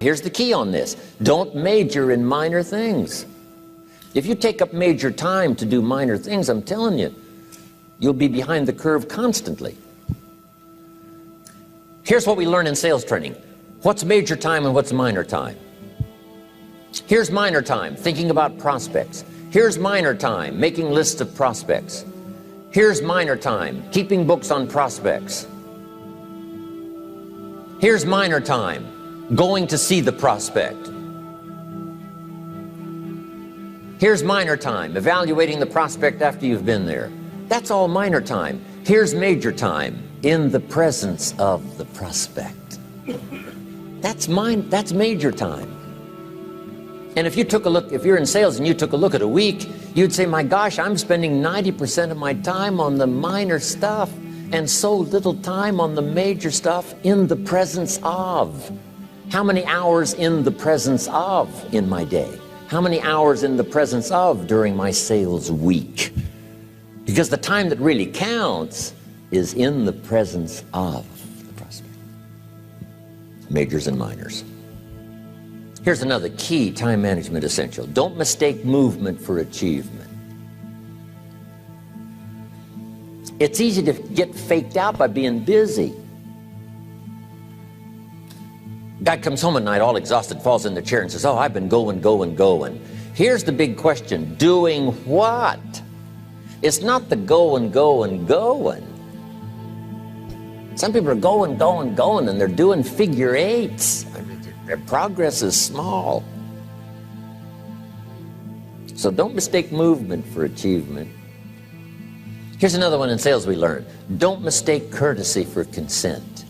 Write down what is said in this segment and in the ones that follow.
Here's the key on this. Don't major in minor things. If you take up major time to do minor things, I'm telling you, you'll be behind the curve constantly. Here's what we learn in sales training. What's major time and what's minor time? Here's minor time, thinking about prospects. Here's minor time, making lists of prospects. Here's minor time, keeping books on prospects. Here's minor time, going to see the prospect. Here's minor time, evaluating the prospect after you've been there. That's all minor time. Here's major time, in the presence of the prospect. That's major time. And if you took a look, if you're in sales and you took a look at a week, you'd say, my gosh, I'm spending 90% of my time on the minor stuff and so little time on the major stuff in the presence of. How many hours in the presence of in my day? How many hours in the presence of during my sales week? Because the time that really counts is in the presence of the prospect. Majors and minors. Here's another key time management essential. Don't mistake movement for achievement. It's easy to get faked out by being busy. Guy comes home at night all exhausted, falls in the chair and says, oh, I've been going. Here's the big question. Doing what? It's not the going. Some people are going, and they're doing figure eights. Their progress is small. So don't mistake movement for achievement. Here's another one in sales we learned. Don't mistake courtesy for consent.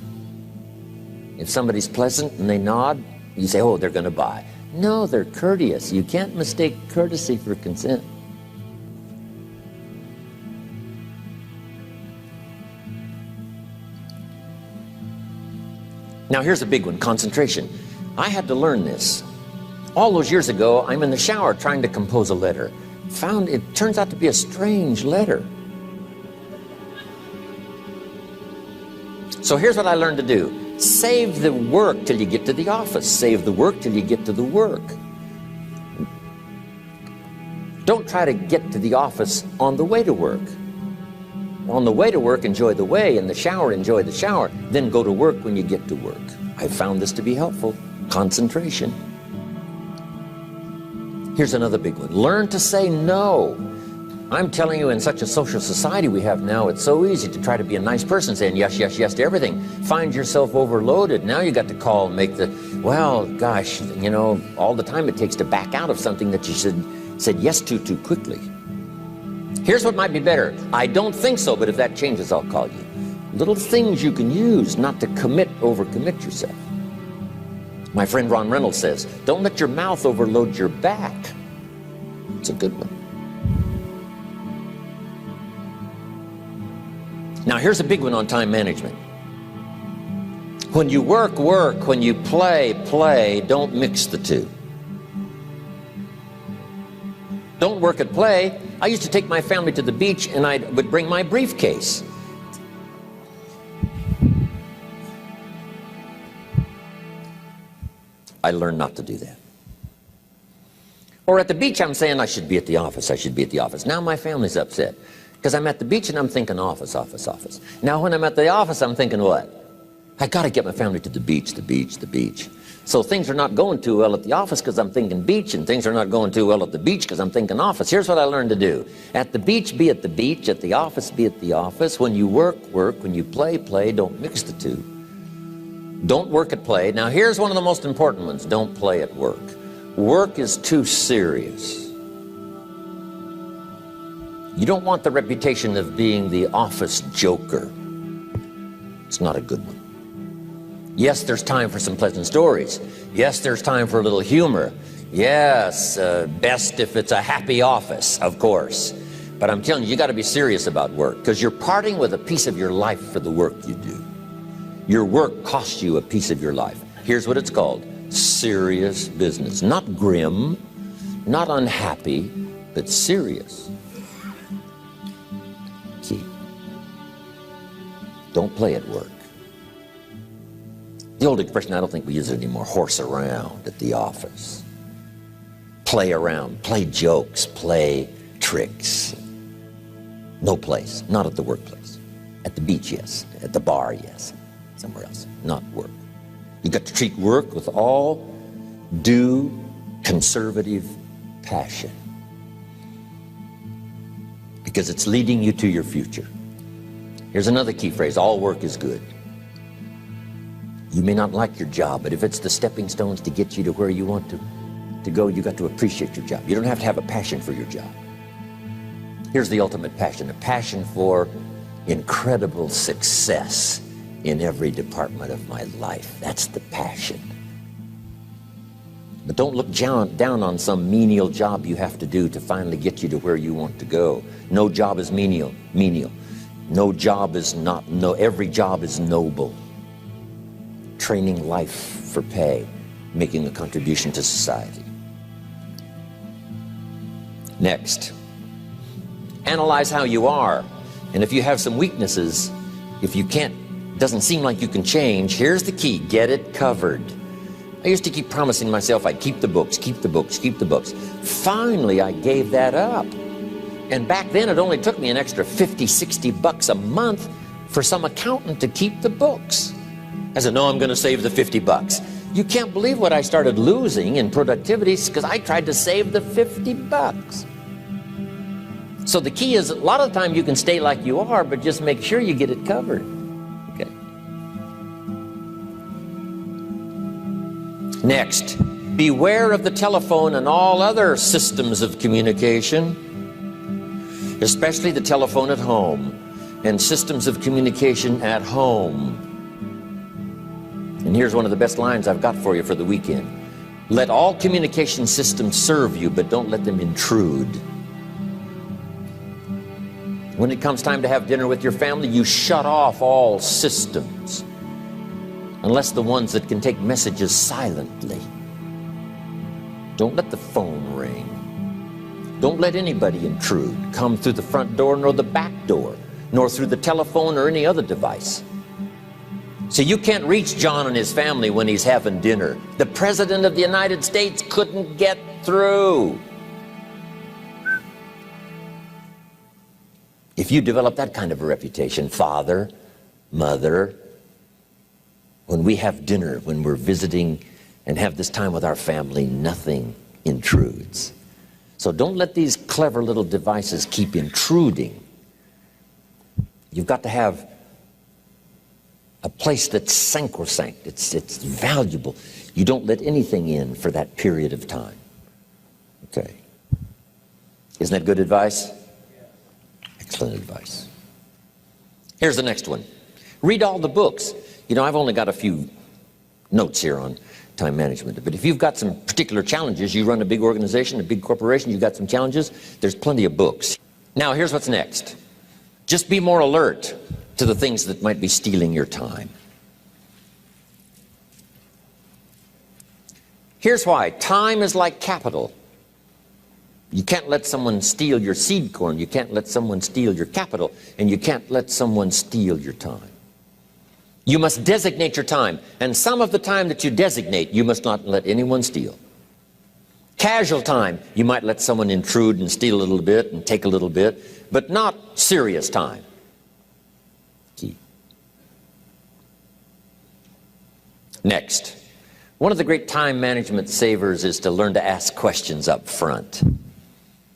If somebody's pleasant and they nod, you say, oh, they're going to buy. No, they're courteous. You can't mistake courtesy for consent. Now here's a big one, concentration. I had to learn this. All those years ago, I'm in the shower trying to compose a letter. Found it turns out to be a strange letter. So here's what I learned to do. Save the work till you get to the office. Save the work till you get to the work. Don't try to get to the office on the way to work. On the way to work, enjoy the way. In the shower, enjoy the shower. Then go to work when you get to work. I found this to be helpful. Concentration. Here's another big one. Learn to say no. I'm telling you, in such a social society we have now, it's so easy to try to be a nice person saying yes, yes, yes to everything. Find yourself overloaded. Now you got to call and make the, well, gosh, you know, all the time it takes to back out of something that you said yes to too quickly. Here's what might be better. I don't think so, but if that changes, I'll call you. Little things you can use not to overcommit yourself. My friend Ron Reynolds says, don't let your mouth overload your back. It's a good one. Now here's a big one on time management. When you work, work. When you play, play. Don't mix the two. Don't work at play. I used to take my family to the beach and I would bring my briefcase. I learned not to do that. Or at the beach, I'm saying I should be at the office. I should be at the office. Now my family's upset because I'm at the beach and I'm thinking office, office, office. Now when I'm at the office, I'm thinking what? I got to get my family to the beach, the beach, the beach. So things are not going too well at the office because I'm thinking beach, and things are not going too well at the beach because I'm thinking office. Here's what I learned to do. At the beach, be at the beach. At the office, be at the office. When you work, work. When you play, play. Don't mix the two. Don't work at play. Now here's one of the most important ones. Don't play at work. Work is too serious. You don't want the reputation of being the office joker. It's not a good one. Yes, there's time for some pleasant stories. Yes, there's time for a little humor. Yes, best if it's a happy office, of course. But I'm telling you got to be serious about work because you're parting with a piece of your life for the work you do. Your work costs you a piece of your life. Here's what it's called. Serious business. Not grim, not unhappy, but serious. Key. Don't play at work. The old expression, I don't think we use it anymore, horse around at the office. Play around, play jokes, play tricks. No place, not at the workplace. At the beach, yes. At the bar, yes. Somewhere else, not work. You got to treat work with all due conservative passion, because it's leading you to your future. Here's another key phrase: all work is good. You may not like your job, but if it's the stepping stones to get you to where you want to go, you got to appreciate your job. You don't have to have a passion for your job. Here's the ultimate passion: a passion for incredible success in every department of my life. That's the passion. But don't look down on some menial job you have to do to finally get you to where you want to go. No job is menial. No job is not, every job is noble. Training life for pay, making a contribution to society. Next, analyze how you are. And if you have some weaknesses, if you doesn't seem like you can change, here's the key: get it covered. I used to keep promising myself I'd keep the books, keep the books, keep the books. Finally, I gave that up. And back then, it only took me an extra $50, $60 a month for some accountant to keep the books. I said, no, I'm going to save the $50. You can't believe what I started losing in productivity because I tried to save the $50. So the key is, a lot of the time you can stay like you are, but just make sure you get it covered. Okay. Next, beware of the telephone and all other systems of communication, especially the telephone at home and systems of communication at home. And here's one of the best lines I've got for you for the weekend: let all communication systems serve you, but don't let them intrude. When it comes time to have dinner with your family, you shut off all systems, unless the ones that can take messages silently. Don't let the phone ring. Don't let anybody intrude, come through the front door nor the back door, nor through the telephone or any other device. So you can't reach John and his family when he's having dinner. The President of the United States couldn't get through. If you develop that kind of a reputation, father, mother, when we have dinner, when we're visiting and have this time with our family, nothing intrudes. So don't let these clever little devices keep intruding. You've got to have a place that's sacrosanct, it's valuable. You don't let anything in for that period of time. Okay. Isn't that good advice? Excellent advice. Here's the next one. Read all the books. You know, I've only got a few notes here on time management, but if you've got some particular challenges, you run a big organization, a big corporation, you've got some challenges, there's plenty of books. Now, here's what's next. Just be more alert to the things that might be stealing your time. Here's why. Time is like capital. You can't let someone steal your seed corn. You can't let someone steal your capital. And you can't let someone steal your time. You must designate your time. And some of the time that you designate, you must not let anyone steal. Casual time, you might let someone intrude and steal a little bit and take a little bit, but not serious time. Key. Next, one of the great time management savers is to learn to ask questions up front.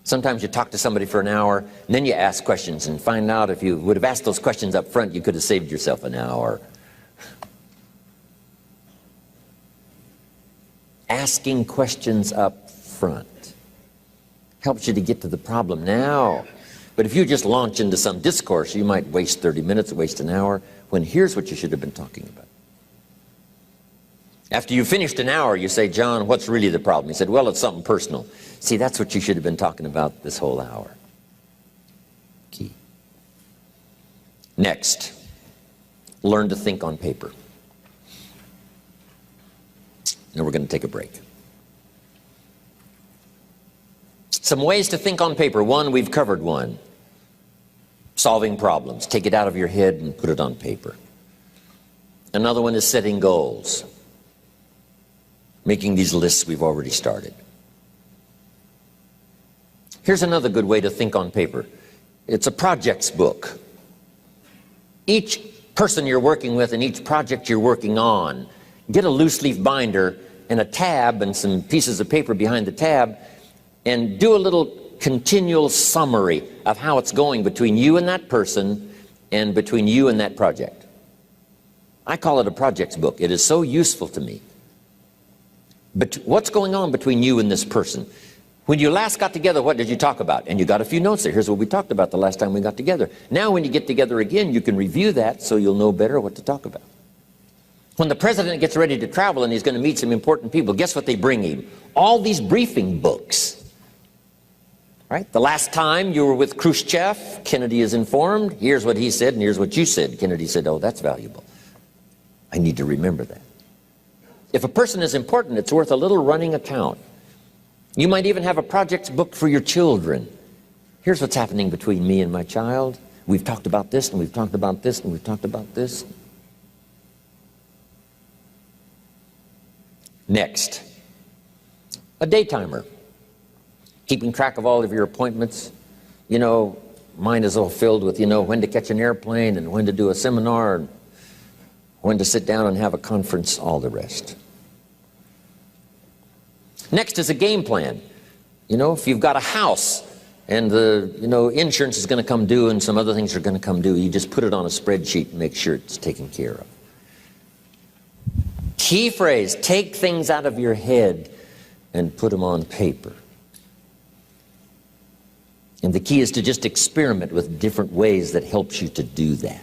Sometimes you talk to somebody for an hour, and then you ask questions and find out if you would have asked those questions up front, you could have saved yourself an hour. Asking questions up front helps you to get to the problem now. But if you just launch into some discourse, you might waste 30 minutes, waste an hour, when here's what you should have been talking about. After you finished an hour, you say, John, what's really the problem? He said, well, it's something personal. See, that's what you should have been talking about this whole hour. Key. Next, learn to think on paper. Now we're going to take a break. Some ways to think on paper. One, we've covered one. Solving problems. Take it out of your head and put it on paper. Another one is setting goals. Making these lists we've already started. Here's another good way to think on paper. It's a projects book. Each person you're working with and each project you're working on, get a loose leaf binder and a tab and some pieces of paper behind the tab, and do a little continual summary of how it's going between you and that person and between you and that project. I call it a projects book. It is so useful to me. But what's going on between you and this person? When you last got together, what did you talk about? And you got a few notes there. Here's what we talked about the last time we got together. Now when you get together again, you can review that so you'll know better what to talk about. When the president gets ready to travel and he's going to meet some important people, guess what they bring him? All these briefing books. Right? The last time you were with Khrushchev, Kennedy is informed. Here's what he said and here's what you said. Kennedy said, oh, that's valuable. I need to remember that. If a person is important, it's worth a little running account. You might even have a projects book for your children. Here's what's happening between me and my child. We've talked about this, and we've talked about this, and we've talked about this. Next, a day timer. Keeping track of all of your appointments. You know, mine is all filled with, you know, when to catch an airplane and when to do a seminar and when to sit down and have a conference, all the rest. Next is a game plan. You know, if you've got a house and the, you know, insurance is going to come due and some other things are going to come due, you just put it on a spreadsheet and make sure it's taken care of. Key phrase, take things out of your head and put them on paper. And the key is to just experiment with different ways that helps you to do that.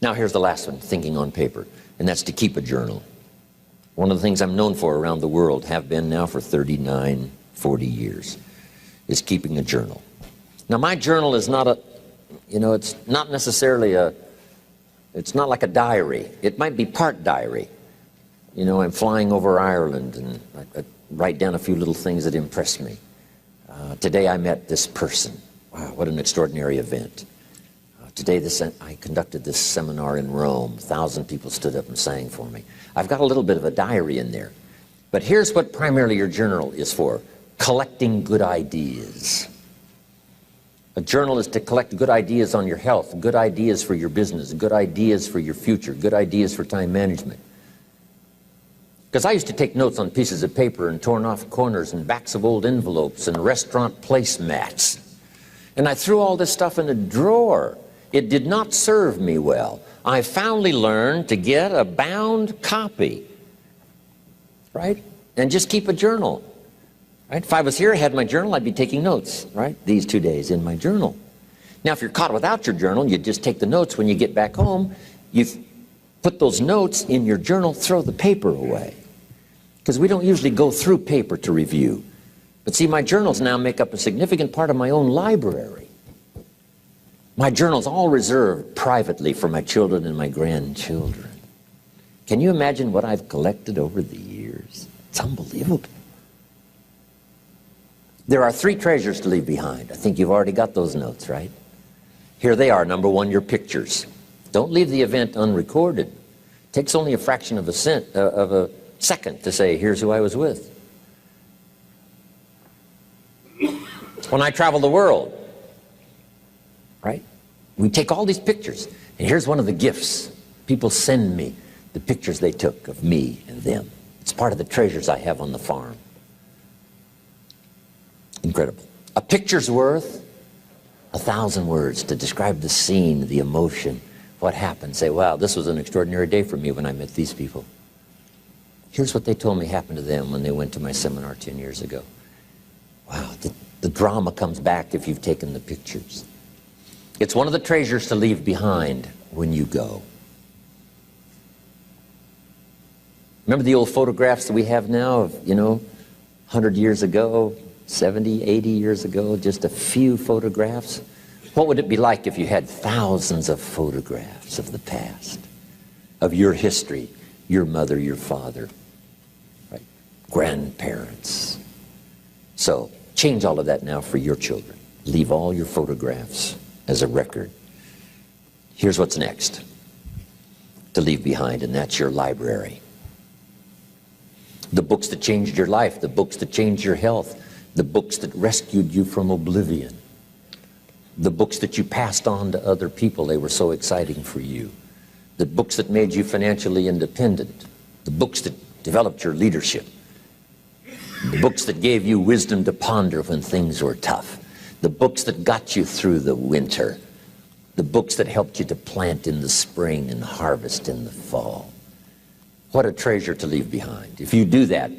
Now here's the last one, thinking on paper, and that's to keep a journal. One of the things I'm known for around the world, have been now for 39, 40 years, is keeping a journal. Now my journal is not a, you know, it's not necessarily a, it's not like a diary. It might be part diary. You know, I'm flying over Ireland and I write down a few little things that impress me. Today I met this person. Wow, what an extraordinary event. Today I conducted this seminar in Rome. 1,000 people stood up and sang for me. I've got a little bit of a diary in there. But here's what primarily your journal is for. Collecting good ideas. A journal is to collect good ideas on your health, good ideas for your business, good ideas for your future, good ideas for time management. Because I used to take notes on pieces of paper and torn off corners and backs of old envelopes and restaurant placemats. And I threw all this stuff in a drawer. It did not serve me well. I finally learned to get a bound copy, right? And just keep a journal, right? If I was here, I had my journal, I'd be taking notes, right? These 2 days in my journal. Now, if you're caught without your journal, you just take the notes when you get back home. You put those notes in your journal, throw the paper away. Because we don't usually go through paper to review. But see, my journals now make up a significant part of my own library. My journal's all reserved privately for my children and my grandchildren. Can you imagine what I've collected over the years? It's unbelievable. There are 3 treasures to leave behind. I think you've already got those notes, right? Here they are. Number 1, your pictures. Don't leave the event unrecorded. It takes only a fraction of a second to say, here's who I was with. When I travel the world, right? We take all these pictures, and here's one of the gifts. People send me the pictures they took of me and them. It's part of the treasures I have on the farm. Incredible. A picture's worth 1,000 words to describe the scene, the emotion, what happened. Say, wow, this was an extraordinary day for me when I met these people. Here's what they told me happened to them when they went to my seminar 10 years ago. Wow, the drama comes back if you've taken the pictures. It's one of the treasures to leave behind when you go. Remember the old photographs that we have now of, 100 years ago, 70, 80 years ago, just a few photographs? What would it be like if you had thousands of photographs of the past, of your history, your mother, your father, right? Grandparents? So change all of that now for your children. Leave all your photographs as a record Here's what's next to leave behind, and that's your library. The books that changed your life, the books that changed your health, the books that rescued you from oblivion, the books that you passed on to other people, they were so exciting for you, the books that made you financially independent, the books that developed your leadership, the books that gave you wisdom to ponder when things were tough, the books that got you through the winter, the books that helped you to plant in the spring and harvest in the fall. What a treasure to leave behind. If you do that,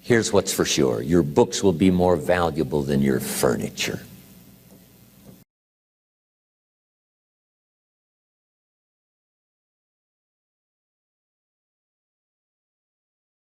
here's what's for sure. Your books will be more valuable than your furniture.